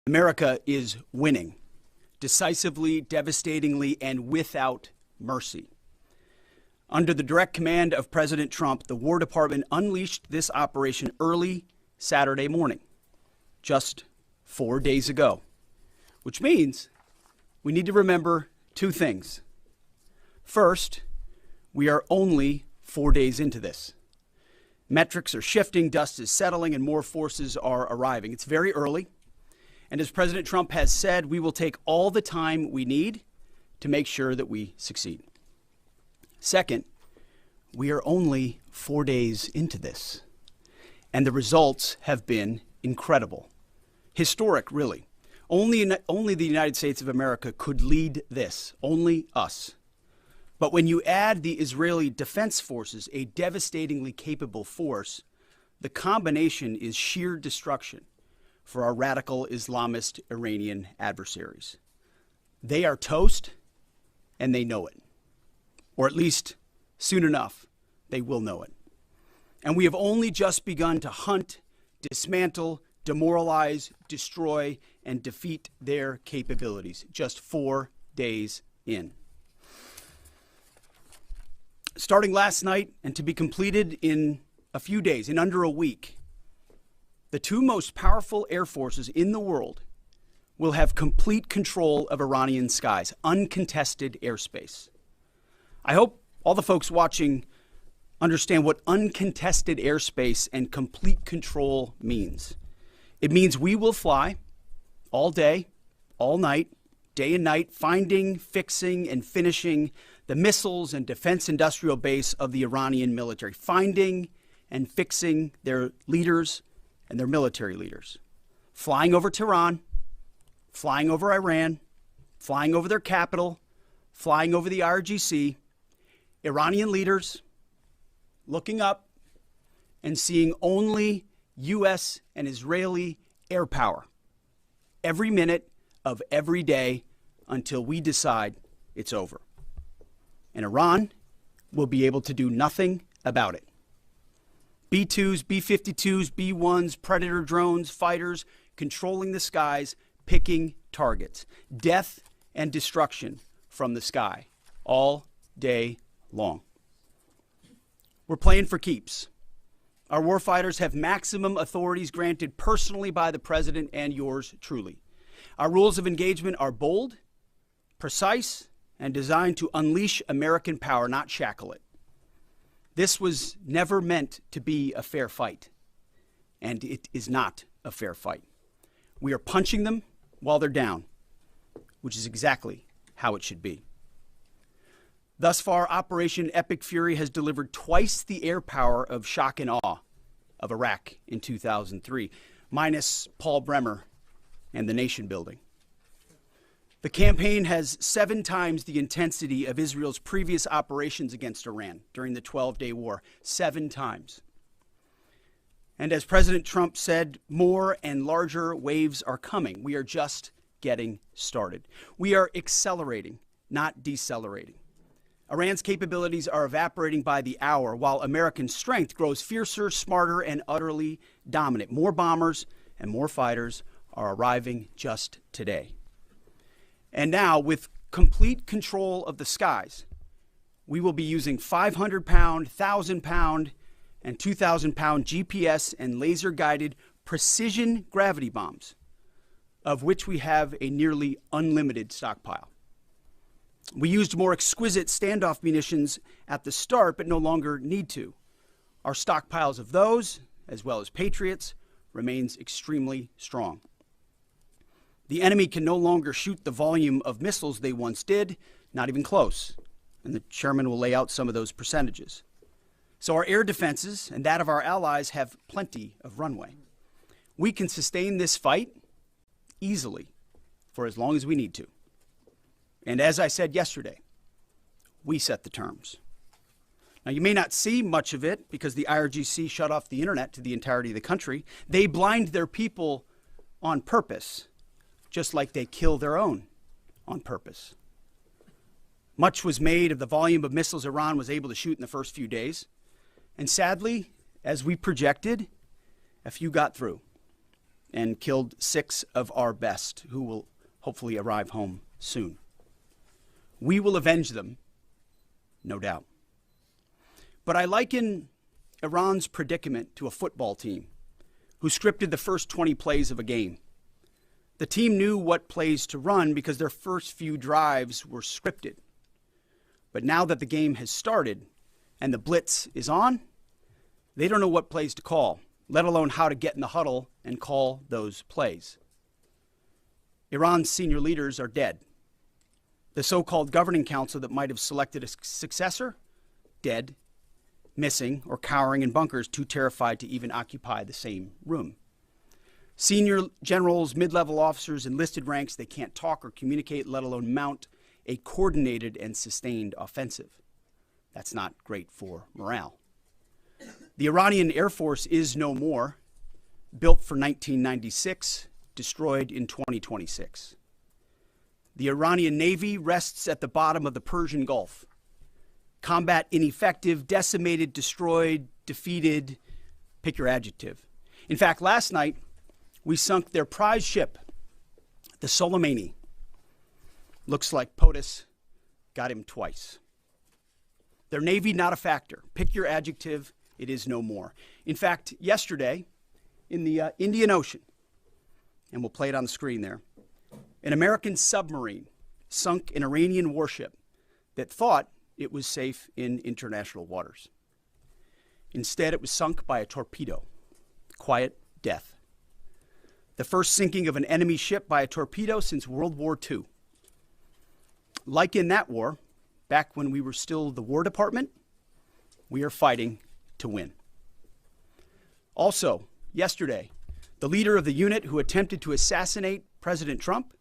America is winning, decisively, devastatingly, and without mercy. Under the direct command of President Trump, the War Department unleashed this operation early Saturday morning, just 4 days ago, which means we need to remember two things. First, we are only 4 days into this. Metrics are shifting, dust is settling, and more forces are arriving. It's very early. And as President Trump has said, we will take all the time we need to make sure that we succeed. Second, we are only 4 days into this, and the results have been incredible. Historic, really. Only the United States of America could lead this, only us. But when you add the Israeli Defense Forces, a devastatingly capable force, the combination is sheer destruction for our radical Islamist Iranian adversaries. They are toast, and they know it. Or at least, soon enough, they will know it. And we have only just begun to hunt, dismantle, demoralize, destroy, and defeat their capabilities, just 4 days in. Starting last night and to be completed in a few days, in under a week, the two most powerful air forces in the world will have complete control of Iranian skies, uncontested airspace. I hope all the folks watching understand what uncontested airspace and complete control means. It means we will fly all day, all night, day and night, finding, fixing, and finishing the missiles and defense industrial base of the Iranian military, finding and fixing their leaders and their military leaders, flying over Tehran, flying over Iran, flying over their capital, flying over the IRGC, Iranian leaders looking up and seeing only U.S. and Israeli air power every minute of every day until we decide it's over. And Iran will be able to do nothing about it. B-2s, B-52s, B-1s, Predator drones, fighters, controlling the skies, picking targets. Death and destruction from the sky all day long. We're playing for keeps. Our warfighters have maximum authorities granted personally by the president and yours truly. Our rules of engagement are bold, precise, and designed to unleash American power, not shackle it. This was never meant to be a fair fight, and it is not a fair fight. We are punching them while they're down, which is exactly how it should be. Thus far, Operation Epic Fury has delivered twice the air power of shock and awe of Iraq in 2003, minus Paul Bremer and the nation building. The campaign has 7 times the intensity of Israel's previous operations against Iran during the 12-day war, 7 times. And as President Trump said, more and larger waves are coming. We are just getting started. We are accelerating, not decelerating. Iran's capabilities are evaporating by the hour, while American strength grows fiercer, smarter, and utterly dominant. More bombers and more fighters are arriving just today. And now, with complete control of the skies, we will be using 500-pound, 1,000-pound, and 2,000-pound GPS and laser-guided precision gravity bombs, of which we have a nearly unlimited stockpile. We used more exquisite standoff munitions at the start, but no longer need to. Our stockpiles of those, as well as Patriots, remains extremely strong. The enemy can no longer shoot the volume of missiles they once did, not even close. And the chairman will lay out some of those percentages. So our air defenses and that of our allies have plenty of runway. We can sustain this fight easily for as long as we need to. And as I said yesterday, we set the terms. Now, you may not see much of it because the IRGC shut off the internet to the entirety of the country. They blind their people on purpose, just like they kill their own on purpose. Much was made of the volume of missiles Iran was able to shoot in the first few days. And sadly, as we projected, a few got through. and killed 6 of our best, who will hopefully arrive home soon. We will avenge them, no doubt. But I liken Iran's predicament to a football team who scripted the first 20 plays of a game. The team knew what plays to run because their first few drives were scripted. But now that the game has started and the blitz is on, they don't know what plays to call, let alone how to get in the huddle and call those plays. Iran's senior leaders are dead. The so-called governing council that might have selected a successor, dead, missing, or cowering in bunkers, too terrified to even occupy the same room. Senior generals, mid-level officers, enlisted ranks, they can't talk or communicate, let alone mount a coordinated and sustained offensive. That's not great for morale. The Iranian Air Force is no more, built for 1996, destroyed in 2026. The Iranian Navy rests at the bottom of the Persian Gulf. Combat ineffective, decimated, destroyed, defeated, pick your adjective. In fact, last night, we sunk their prize ship, the Soleimani. Looks like POTUS got him twice. Their Navy, not a factor. Pick your adjective, it is no more. In fact, yesterday, in the Indian Ocean, and we'll play it on the screen there, an American submarine sunk an Iranian warship that thought it was safe in international waters. Instead, it was sunk by a torpedo. Quiet death. The first sinking of an enemy ship by a torpedo since World War II. Like in that war, back when we were still the War Department, we are fighting to win. Also, yesterday, the leader of the unit who attempted to assassinate President Trump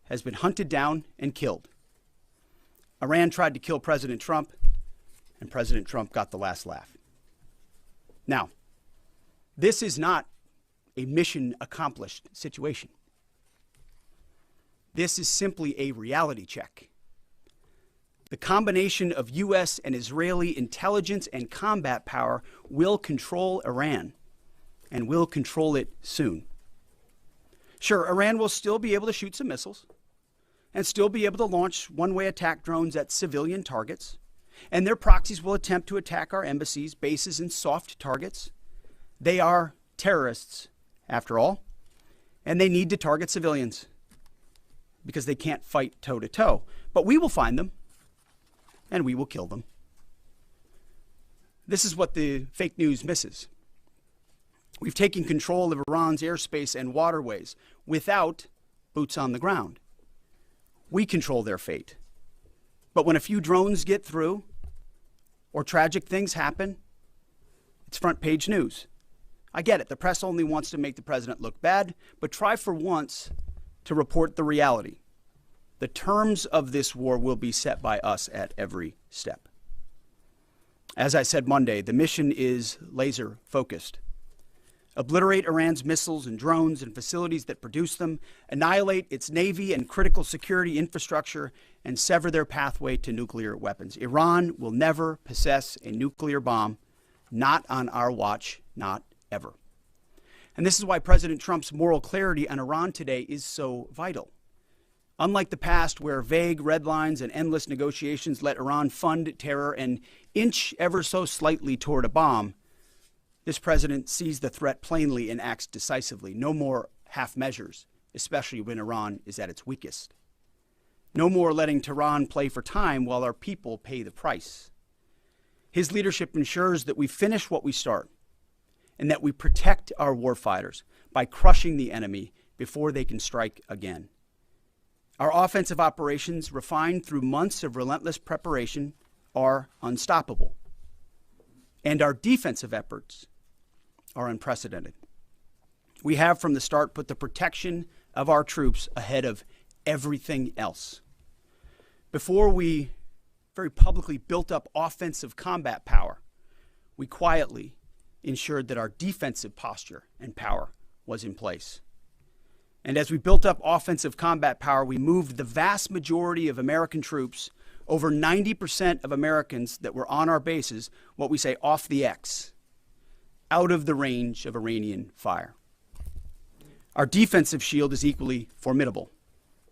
has been hunted down and killed. Iran tried to kill President Trump, and President Trump got the last laugh. Now, this is not a mission accomplished situation. This is simply a reality check. The combination of U.S. and Israeli intelligence and combat power will control Iran, and will control it soon. Sure, Iran will still be able to shoot some missiles and still be able to launch one-way attack drones at civilian targets, and their proxies will attempt to attack our embassies, bases, and soft targets. They are terrorists, after all, and they need to target civilians because they can't fight toe-to-toe. But we will find them, and we will kill them. This is what the fake news misses. We've taken control of Iran's airspace and waterways without boots on the ground. We control their fate. But when a few drones get through or tragic things happen, it's front page news. I get it. The press only wants to make the president look bad, but try for once to report the reality. The terms of this war will be set by us at every step. As I said Monday, the mission is laser focused. Obliterate Iran's missiles and drones and facilities that produce them, annihilate its navy and critical security infrastructure, and sever their pathway to nuclear weapons. Iran will never possess a nuclear bomb, not on our watch, not ever. And this is why President Trump's moral clarity on Iran today is so vital. Unlike the past, where vague red lines and endless negotiations let Iran fund terror and inch ever so slightly toward a bomb, this president sees the threat plainly and acts decisively. No more half measures, especially when Iran is at its weakest. No more letting Tehran play for time while our people pay the price. His leadership ensures that we finish what we start and that we protect our warfighters by crushing the enemy before they can strike again. Our offensive operations, refined through months of relentless preparation, are unstoppable. And our defensive efforts are unprecedented. We have from the start put the protection of our troops ahead of everything else. Before we very publicly built up offensive combat power, we quietly ensured that our defensive posture and power was in place. And as we built up offensive combat power, we moved the vast majority of American troops, over 90% of Americans that were on our bases, what we say off the X, out of the range of Iranian fire. Our defensive shield is equally formidable,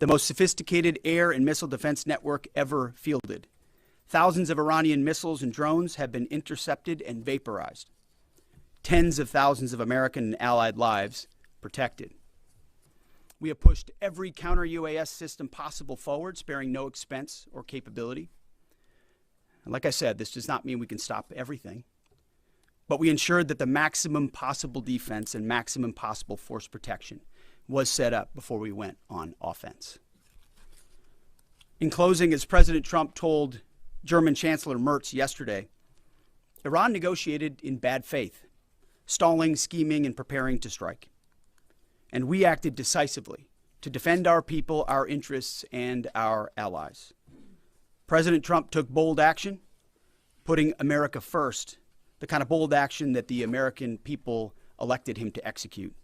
the most sophisticated air and missile defense network ever fielded. Thousands of Iranian missiles and drones have been intercepted and vaporized. Tens of thousands of American and allied lives protected. We have pushed every counter-UAS system possible forward, sparing no expense or capability. And like I said, this does not mean we can stop everything, but we ensured that the maximum possible defense and maximum possible force protection was set up before we went on offense. In closing, as President Trump told German Chancellor Merz yesterday, Iran negotiated in bad faith, stalling, scheming, and preparing to strike. And we acted decisively to defend our people, our interests, and our allies. President Trump took bold action, putting America first, the kind of bold action that the American people elected him to execute.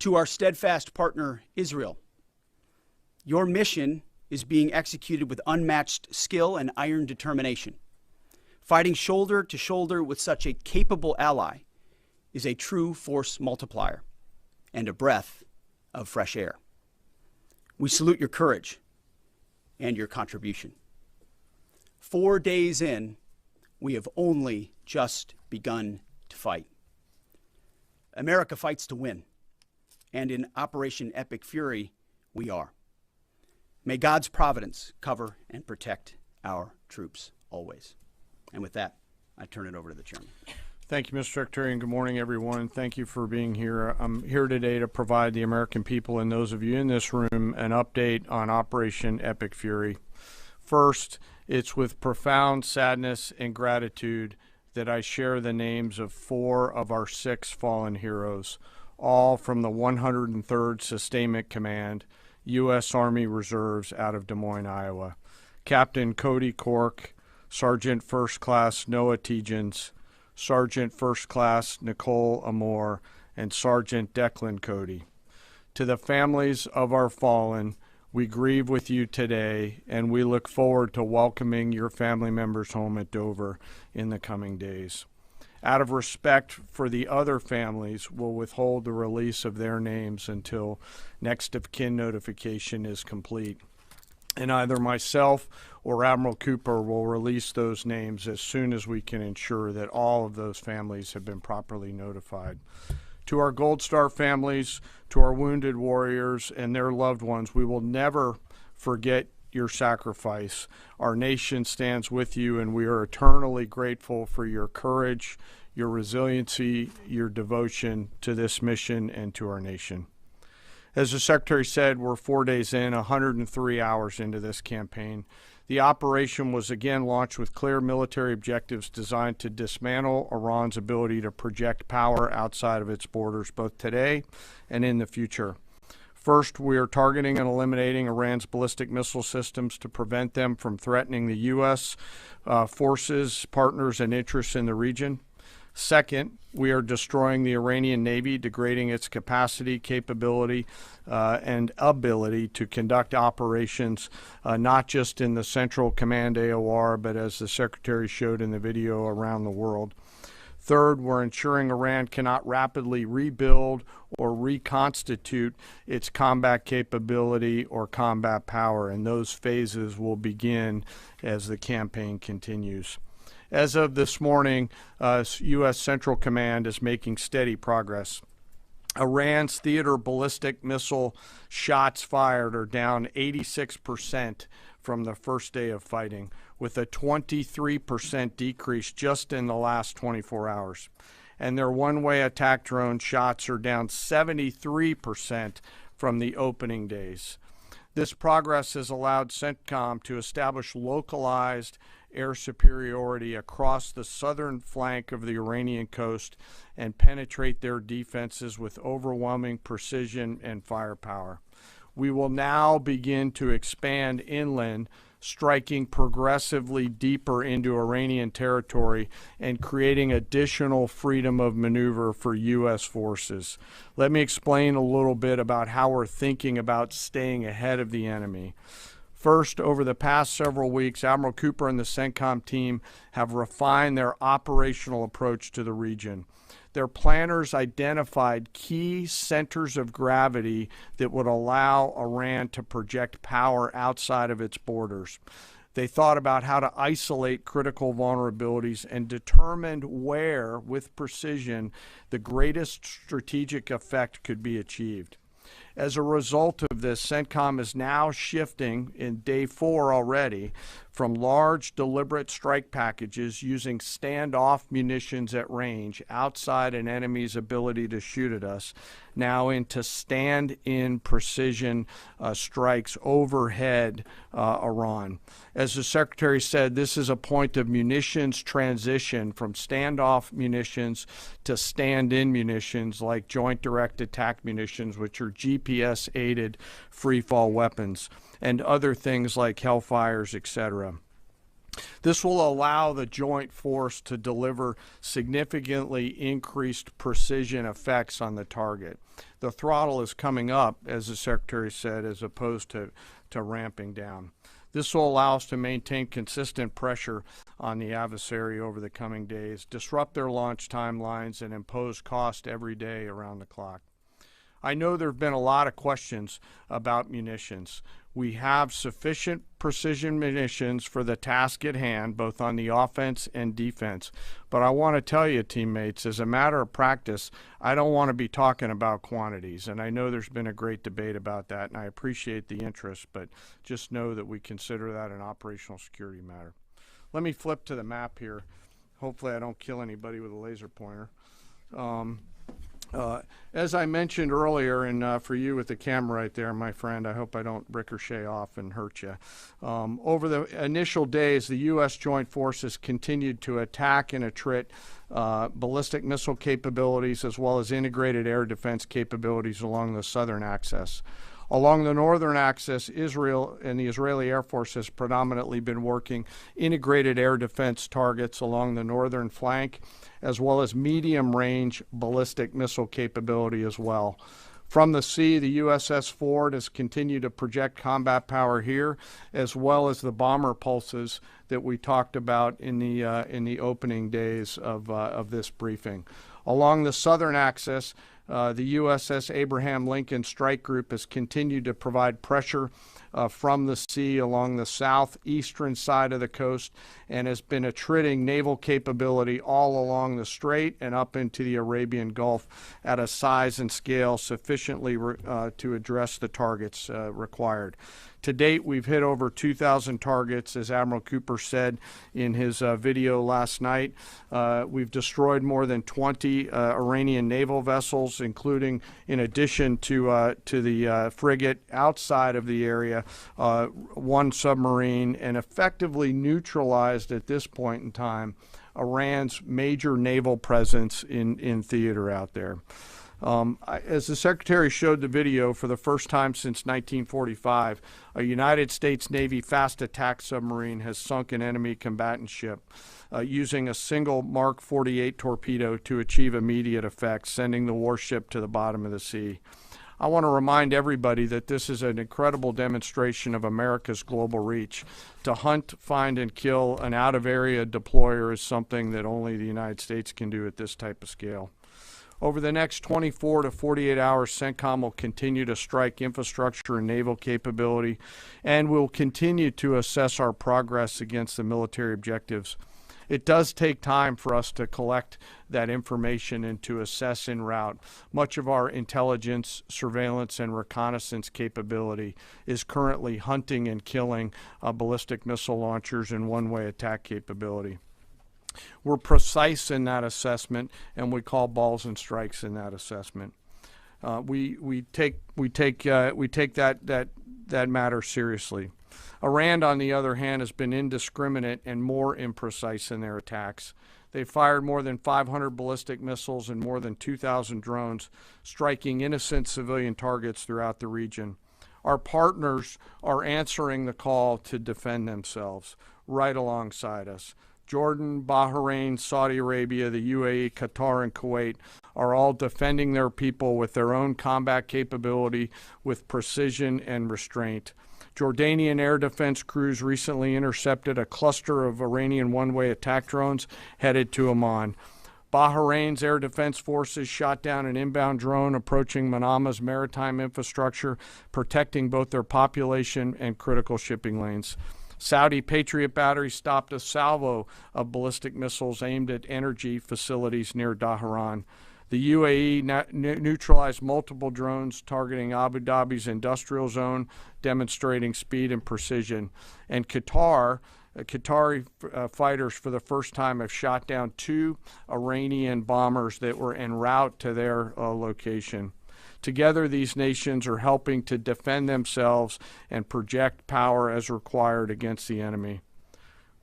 To our steadfast partner, Israel, your mission is being executed with unmatched skill and iron determination. Fighting shoulder to shoulder with such a capable ally is a true force multiplier and a breath of fresh air. We salute your courage and your contribution. 4 days in, we have only just begun to fight. America fights to win, and in Operation Epic Fury, we are. May God's providence cover and protect our troops always. And with that, I turn it over to the chairman. Thank you, Mr. Secretary, and good morning, everyone. Thank you for being here. I'm here today to provide the American people and those of you in this room an update on Operation Epic Fury. First, it's with profound sadness and gratitude that I share the names of 4 of our 6 fallen heroes, all from the 103rd Sustainment Command, U.S. Army Reserves out of Des Moines, Iowa. Captain Cody Cork, Sergeant First Class Noah Tegens, Sergeant First Class Nicole Amore, and Sergeant Declan Cody. To the families of our fallen, we grieve with you today, and we look forward to welcoming your family members home at Dover in the coming days. Out of respect for the other families, we'll withhold the release of their names until next of kin notification is complete. And either myself or Admiral Cooper will release those names as soon as we can ensure that all of those families have been properly notified. To our Gold Star families, to our wounded warriors and their loved ones, we will never forget your sacrifice. Our nation stands with you, and we are eternally grateful for your courage, your resiliency, your devotion to this mission and to our nation. As the Secretary said, we're 4 days in, 103 hours into this campaign. The operation was again launched with clear military objectives designed to dismantle Iran's ability to project power outside of its borders, both today and in the future. First, we are targeting and eliminating Iran's ballistic missile systems to prevent them from threatening the U.S. Forces, partners, and interests in the region. Second, we are destroying the Iranian Navy, degrading its capacity, capability, and ability to conduct operations, not just in the Central Command AOR, but as the Secretary showed in the video, around the world. Third, we're ensuring Iran cannot rapidly rebuild or reconstitute its combat capability or combat power, and those phases will begin as the campaign continues. As of this morning, U.S. Central Command is making steady progress. Iran's theater ballistic missile shots fired are down 86% from the first day of fighting, with a 23% decrease just in the last 24 hours. And their one-way attack drone shots are down 73% from the opening days. This progress has allowed CENTCOM to establish localized air superiority across the southern flank of the Iranian coast and penetrate their defenses with overwhelming precision and firepower. We will now begin to expand inland, striking progressively deeper into Iranian territory and creating additional freedom of maneuver for U.S. forces. Let me explain a little bit about how we're thinking about staying ahead of the enemy. First, over the past several weeks, Admiral Cooper and the CENTCOM team have refined their operational approach to the region. their planners identified key centers of gravity that would allow Iran to project power outside of its borders. They thought about how to isolate critical vulnerabilities and determined where, with precision, the greatest strategic effect could be achieved. As a result of this, CENTCOM is now shifting in day 4 already from large, deliberate strike packages using standoff munitions at range outside an enemy's ability to shoot at us, now into stand-in precision strikes overhead Iran. As the Secretary said, this is a point of munitions transition from standoff munitions to stand-in munitions like Joint Direct Attack munitions, which are GPS-aided free-fall weapons, and other things like Hellfires, etc. This will allow the joint force to deliver significantly increased precision effects on the target. The throttle is coming up, as the Secretary said, as opposed to ramping down. This will allow us to maintain consistent pressure on the adversary over the coming days, disrupt their launch timelines, and impose cost every day around the clock. I know there have been a lot of questions about munitions. We have sufficient precision munitions for the task at hand, both on the offense and defense. But I want to tell you, teammates, as a matter of practice, I don't want to be talking about quantities. And I know there's been a great debate about that, and I appreciate the interest, but just know that we consider that an operational security matter. Let me flip to the map here. Hopefully I don't kill anybody with a laser pointer. As I mentioned earlier, and for you with the camera right there, my friend, I hope I don't ricochet off and hurt you. Over the initial days, the U.S. Joint Forces continued to attack and attrit ballistic missile capabilities as well as integrated air defense capabilities along the southern axis. Along the northern axis, Israel and the Israeli Air Force has predominantly been working integrated air defense targets along the northern flank, as well as medium-range ballistic missile capability as well. From the sea, the USS Ford has continued to project combat power here, as well as the bomber pulses that we talked about in the opening days of this briefing. Along the southern axis, the USS Abraham Lincoln Strike Group has continued to provide pressure from the sea along the southeastern side of the coast and has been attriting naval capability all along the strait and up into the Arabian Gulf at a size and scale sufficiently to address the targets required. To date, we've hit over 2,000 targets, as Admiral Cooper said in his video last night. We've destroyed more than 20 Iranian naval vessels, including, in addition to the frigate outside of the area, one submarine, and effectively neutralized at this point in time Iran's major naval presence in theater out there. As the Secretary showed the video, for the first time since 1945, a United States Navy fast attack submarine has sunk an enemy combatant ship using a single Mark 48 torpedo to achieve immediate effect, sending the warship to the bottom of the sea. I want to remind everybody that this is an incredible demonstration of America's global reach. To hunt, find, and kill an out-of-area deployer is something that only the United States can do at this type of scale. Over the next 24 to 48 hours, CENTCOM will continue to strike infrastructure and naval capability, and will continue to assess our progress against the military objectives. It does take time for us to collect that information and to assess en route. Much of our intelligence, surveillance, and reconnaissance capability is currently hunting and killing ballistic missile launchers and one-way attack capability. We're precise in that assessment, and we call balls and strikes in that assessment. We take that matter seriously. Iran, on the other hand, has been indiscriminate and more imprecise in their attacks. They fired more than 500 ballistic missiles and more than 2,000 drones, striking innocent civilian targets throughout the region. Our partners are answering the call to defend themselves right alongside us. Jordan, Bahrain, Saudi Arabia, the UAE, Qatar, and Kuwait are all defending their people with their own combat capability, with precision and restraint. Jordanian air defense crews recently intercepted a cluster of Iranian one-way attack drones headed to Amman. Bahrain's air defense forces shot down an inbound drone approaching Manama's maritime infrastructure, protecting both their population and critical shipping lanes. Saudi Patriot batteries stopped a salvo of ballistic missiles aimed at energy facilities near Dhahran. The UAE neutralized multiple drones targeting Abu Dhabi's industrial zone, demonstrating speed and precision. And Qatari fighters for the first time have shot down 2 Iranian bombers that were en route to their location. Together, these nations are helping to defend themselves and project power as required against the enemy.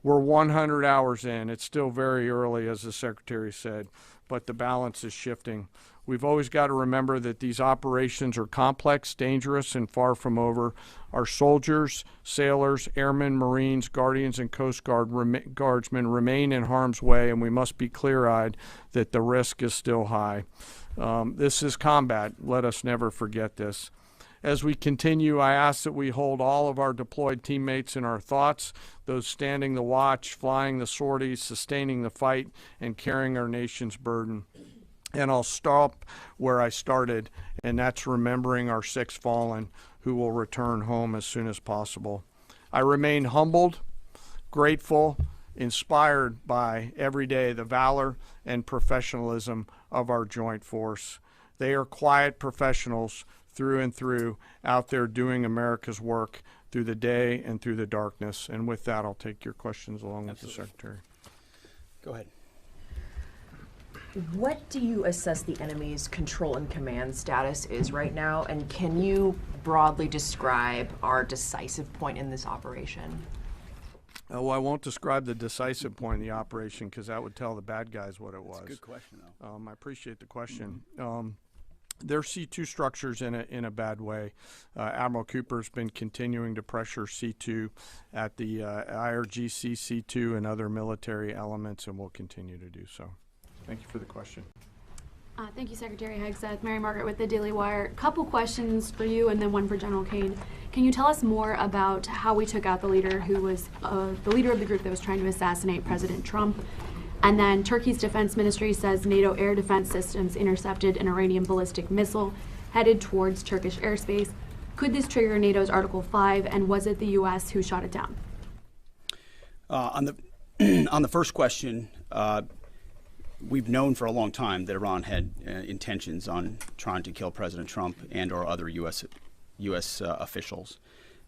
We're 100 hours in. It's still very early, as the Secretary said, but the balance is shifting. We've always got to remember that these operations are complex, dangerous, and far from over. Our soldiers, sailors, airmen, Marines, Guardians, and Coast Guardsmen remain in harm's way, and we must be clear-eyed that the risk is still high. This is combat. Let us never forget this. As we continue, I ask that we hold all of our deployed teammates in our thoughts, those standing the watch, flying the sorties, sustaining the fight, and carrying our nation's burden. And I'll stop where I started, and that's remembering our 6 fallen who will return home as soon as possible. I remain humbled, grateful, inspired by every day the valor and professionalism of our joint force. They are quiet professionals through and through, out there doing America's work through the day and through the darkness. And with that, I'll take your questions along with the Secretary. Go ahead. What do you assess the enemy's control and command status is right now? And can you broadly describe our decisive point in this operation? Well, I won't describe the decisive point in the operation because that would tell the bad guys what it was. That's a good question, though. I appreciate the question. Their C2 structures in a bad way. Admiral Cooper's been continuing to pressure C2 at the IRGC C2 and other military elements, and will continue to do so. Thank you for the question. Thank you, Secretary Hegseth. Mary Margaret with the Daily Wire. Couple questions for you and then one for General Kane. Can you tell us more about how we took out the leader who was the leader of the group that was trying to assassinate President Trump? And then Turkey's defense ministry says NATO air defense systems intercepted an Iranian ballistic missile headed towards Turkish airspace. Could this trigger NATO's Article 5, and was it the U.S. who shot it down? On the first question, we've known for a long time that Iran had intentions on trying to kill President Trump and or other U.S. Officials.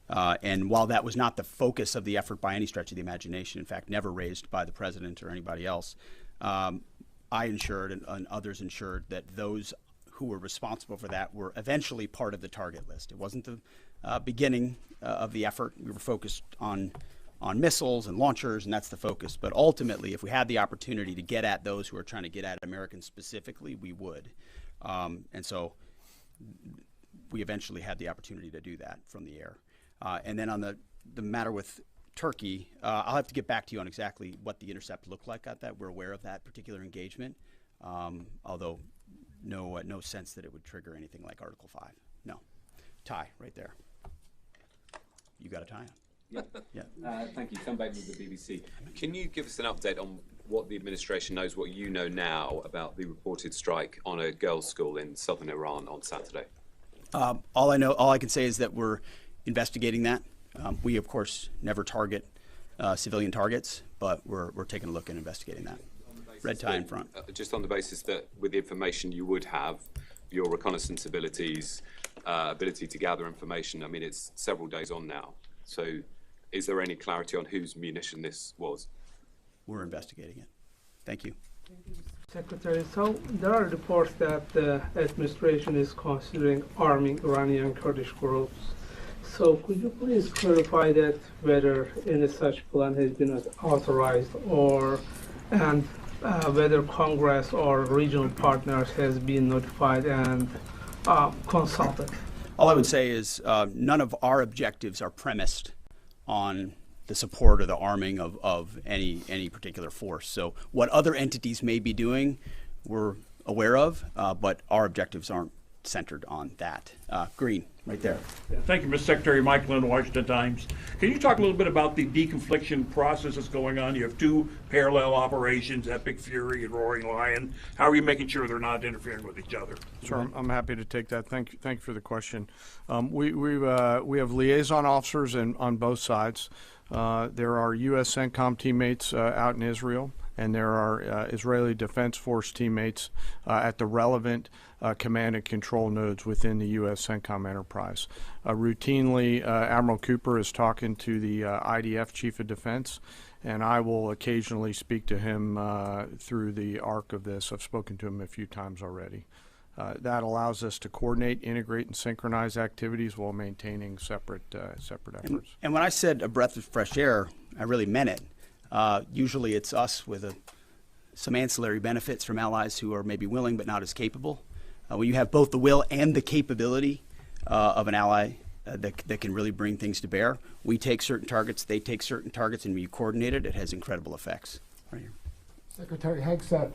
And while that was not the focus of the effort by any stretch of the imagination, in fact, never raised by the president or anybody else, I ensured and others ensured that those who were responsible for that were eventually part of the target list. It wasn't the beginning of the effort. We were focused on missiles and launchers, and that's the focus. But ultimately, if we had the opportunity to get at those who are trying to get at Americans specifically, we would. And so we eventually had the opportunity to do that from the air. And then on the matter with Turkey, I'll have to get back to you on exactly what the intercept looked like at that. We're aware of that particular engagement, although no sense that it would trigger anything like Article 5. No. Tie right there. You got a tie on. Yeah. Thank you. Tom Bateman with the BBC. Can you give us an update on what the administration knows, what you know now about the reported strike on a girls' school in southern Iran on Saturday? All I can say is that we're investigating that. We, of course, never target civilian targets, but we're taking a look and investigating that. Red tie in front. Just on the basis that with the information you would have, your reconnaissance abilities, ability to gather information, I mean, it's several days on now. So is there any clarity on whose munition this was? We're investigating it. Thank you. Secretary, so there are reports that the administration is considering arming Iranian Kurdish groups. So could you please clarify that whether any such plan has been authorized and whether Congress or regional partners has been notified and consulted? All I would say is none of our objectives are premised on the support or the arming of any particular force. So what other entities may be doing, we're aware of, but our objectives aren't centered on that. Green, right there. Yeah, thank you, Mr. Secretary. Mike Lynn, Washington Times. Can you talk a little bit about the deconfliction process that's going on? You have two parallel operations, Epic Fury and Roaring Lion. How are you making sure they're not interfering with each other? Sure, I'm happy to take that. Thank you for the question. We have liaison officers on both sides. There are U.S. CENTCOM teammates out in Israel, and there are Israeli Defense Force teammates at the relevant command and control nodes within the U.S. CENTCOM enterprise. Routinely, Admiral Cooper is talking to the IDF Chief of Defense, and I will occasionally speak to him through the arc of this. I've spoken to him a few times already. That allows us to coordinate, integrate, and synchronize activities while maintaining separate efforts. And when I said a breath of fresh air, I really meant it. Usually it's us with some ancillary benefits from allies who are maybe willing but not as capable. When you have both the will and the capability of an ally that can really bring things to bear, we take certain targets, they take certain targets, and when you coordinate it, it has incredible effects. Right here. Secretary Hegseth,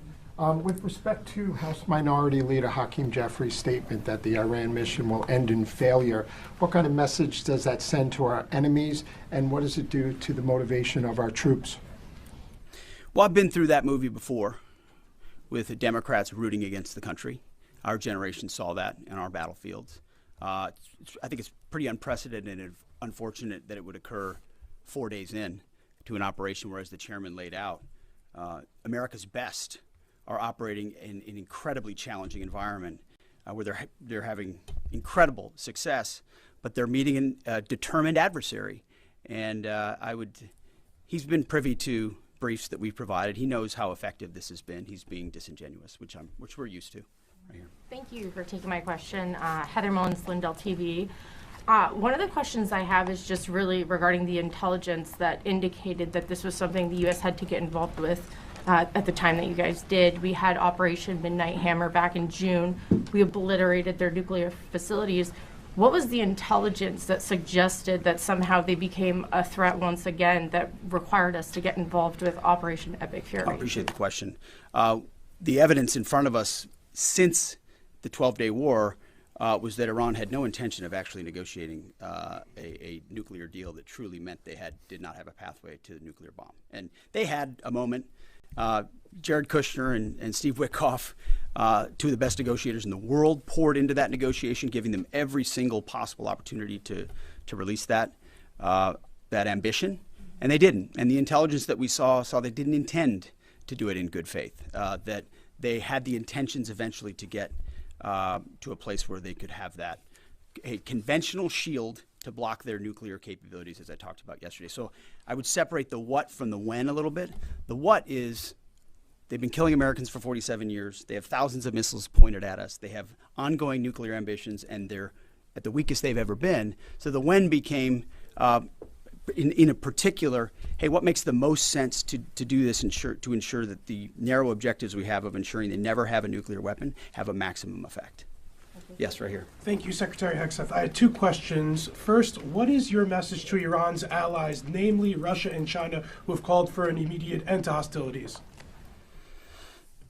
with respect to House Minority Leader Hakeem Jeffries' statement that the Iran mission will end in failure, what kind of message does that send to our enemies, and what does it do to the motivation of our troops? Well, I've been through that movie before with the Democrats rooting against the country. Our generation saw that in our battlefields. I think it's pretty unprecedented and unfortunate that it would occur 4 days in to an operation where, as the chairman laid out, America's best are operating in an incredibly challenging environment where they're having incredible success, but they're meeting a determined adversary. And he's been privy to briefs that we've provided. He knows how effective this has been. He's being disingenuous, which we're used to. Right here. Thank you for taking my question. Heather Mullins, Lindell TV. One of the questions I have is just really regarding the intelligence that indicated that this was something the U.S. had to get involved with at the time that you guys did. We had Operation Midnight Hammer back in June. We obliterated their nuclear facilities. What was the intelligence that suggested that somehow they became a threat once again that required us to get involved with Operation Epic Fury? I appreciate the question. The evidence in front of us since the 12-day war was that Iran had no intention of actually negotiating a nuclear deal that truly meant they did not have a pathway to the nuclear bomb. And they had a moment. Jared Kushner and Steve Witkoff, two of the best negotiators in the world, poured into that negotiation, giving them every single possible opportunity to release that ambition, and they didn't. And the intelligence that we saw they didn't intend to do it in good faith, that they had the intentions eventually to get to a place where they could have a conventional shield to block their nuclear capabilities, as I talked about yesterday. So I would separate the what from the when a little bit. The what is they've been killing Americans for 47 years. They have thousands of missiles pointed at us. They have ongoing nuclear ambitions, and they're at the weakest they've ever been. So the when became, in a particular, hey, what makes the most sense to do this to ensure that the narrow objectives we have of ensuring they never have a nuclear weapon have a maximum effect? Yes, right here. Thank you, Secretary Hegseth. I had two questions. First, what is your message to Iran's allies, namely Russia and China, who have called for an immediate end to hostilities?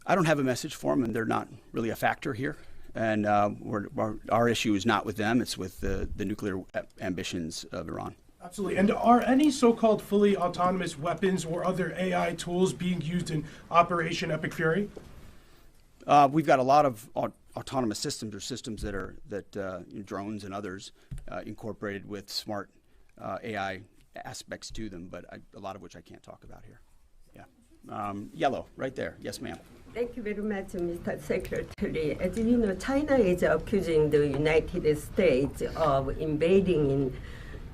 I don't have a message for them, and they're not really a factor here. And our issue is not with them. It's with the nuclear ambitions of Iran. Absolutely. And are any so-called fully autonomous weapons or other AI tools being used in Operation Epic Fury? We've got a lot of autonomous systems, or systems that drones and others incorporated with smart AI aspects to them, but a lot of which I can't talk about here. Yeah. Yellow, right there. Yes, ma'am. Thank you very much, Mr. Secretary. As you know, China is accusing the United States of invading in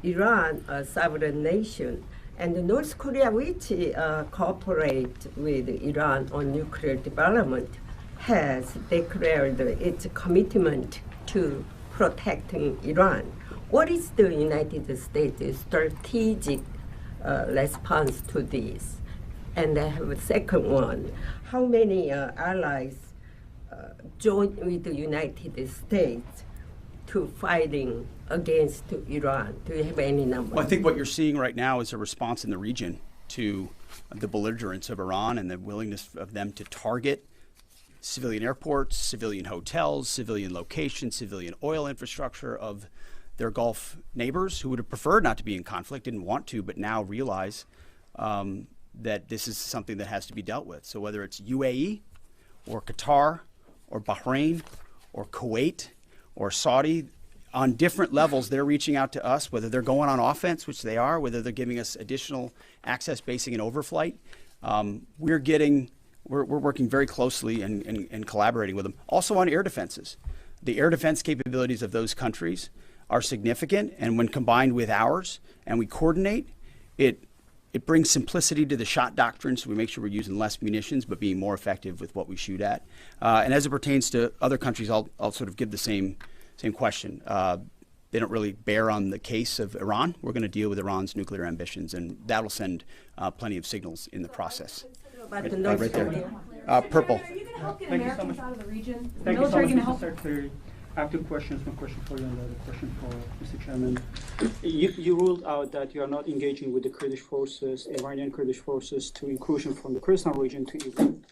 Iran, a sovereign nation, and North Korea, which cooperates with Iran on nuclear development, has declared its commitment to protecting Iran. What is the United States' strategic response to this? And I have a second one. How many allies joined with the United States to fighting against Iran? Do you have any numbers? Well, I think what you're seeing right now is a response in the region to the belligerence of Iran and the willingness of them to target civilian airports, civilian hotels, civilian locations, civilian oil infrastructure of their Gulf neighbors who would have preferred not to be in conflict, didn't want to, but now realize that this is something that has to be dealt with. So whether it's UAE or Qatar or Bahrain or Kuwait or Saudi, on different levels, they're reaching out to us, whether they're going on offense, which they are, whether they're giving us additional access, basing, and overflight. We're working very closely and collaborating with them. Also on air defenses. The air defense capabilities of those countries are significant, and when combined with ours and we coordinate, it brings simplicity to the shot doctrine, so we make sure we're using less munitions but being more effective with what we shoot at. And as it pertains to other countries, I'll sort of give the same question. They don't really bear on the case of Iran. We're going to deal with Iran's nuclear ambitions, and that'll send plenty of signals in the process. Right there. Purple. Are you going to help get Americans out of the region? Is the Thank you so military much, going to Mr. help? Secretary. I have two questions. One question for you and the other question for Mr. Chairman. You ruled out that you are not engaging with the Kurdish forces, Iranian Kurdish forces, to incursion from the Kurdistan region to Iran.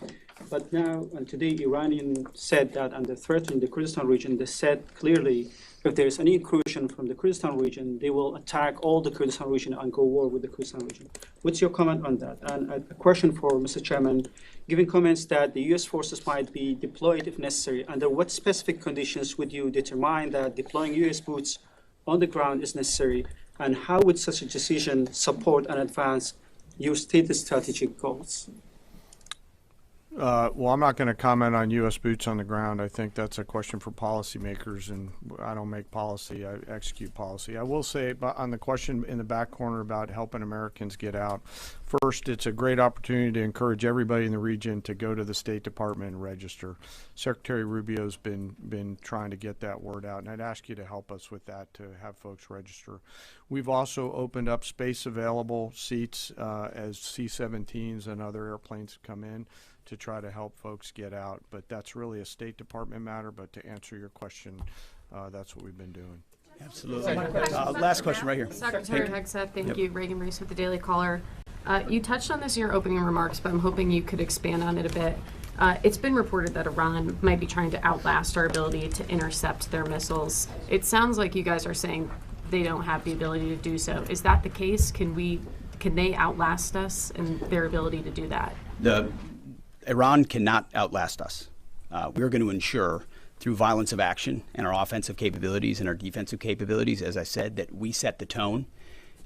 But now and today, Iranian said that under threatening the Kurdistan region, they said clearly if there is any incursion from the Kurdistan region, they will attack all the Kurdistan region and go war with the Kurdistan region. What's your comment on that? And a question for Mr. Chairman, given comments that the U.S. forces might be deployed if necessary, under what specific conditions would you determine that deploying U.S. boots on the ground is necessary, and how would such a decision support and advance your stated strategic goals? Well, I'm not going to comment on U.S. boots on the ground. I think that's a question for policymakers, and I don't make policy. I execute policy. I will say on the question in the back corner about helping Americans get out, first, it's a great opportunity to encourage everybody in the region to go to the State Department and register. Secretary Rubio's been trying to get that word out, and I'd ask you to help us with that, to have folks register. We've also opened up space available seats as C-17s and other airplanes come in to try to help folks get out. But that's really a State Department matter. But to answer your question, that's what we've been doing. Absolutely. Last question right here. Secretary Hegseth, thank you. Reagan Reese with the Daily Caller. You touched on this in your opening remarks, but I'm hoping you could expand on it a bit. It's been reported that Iran might be trying to outlast our ability to intercept their missiles. It sounds like you guys are saying they don't have the ability to do so. Is that the case? Can they outlast us in their ability to do that? Iran cannot outlast us. We're going to ensure through violence of action and our offensive capabilities and our defensive capabilities, as I said, that we set the tone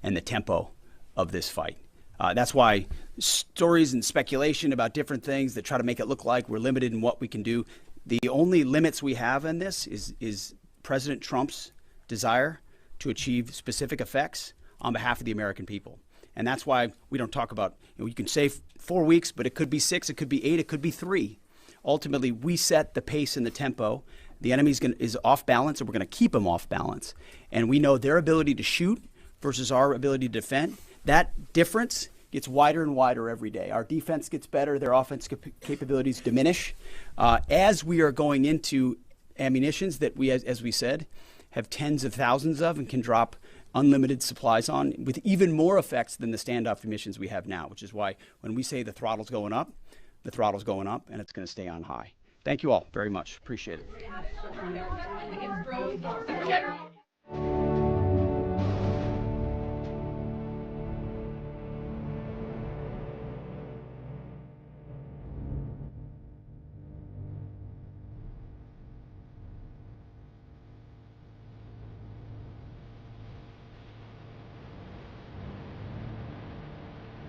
and the tempo of this fight. That's why stories and speculation about different things that try to make it look like we're limited in what we can do. The only limits we have in this is President Trump's desire to achieve specific effects on behalf of the American people. And that's why we don't talk about, you can say 4 weeks, but it could be 6, it could be 8, it could be 3. Ultimately, we set the pace and the tempo. The enemy is off balance, and we're going to keep them off balance. And we know their ability to shoot versus our ability to defend. That difference gets wider and wider every day. Our defense gets better, their offense capabilities diminish. As we are going into ammunitions that we, as we said, have tens of thousands of and can drop unlimited supplies on, with even more effects than the standoff emissions we have now, which is why when we say the throttle's going up, the throttle's going up, and it's going to stay on high. Thank you all very much. Appreciate it.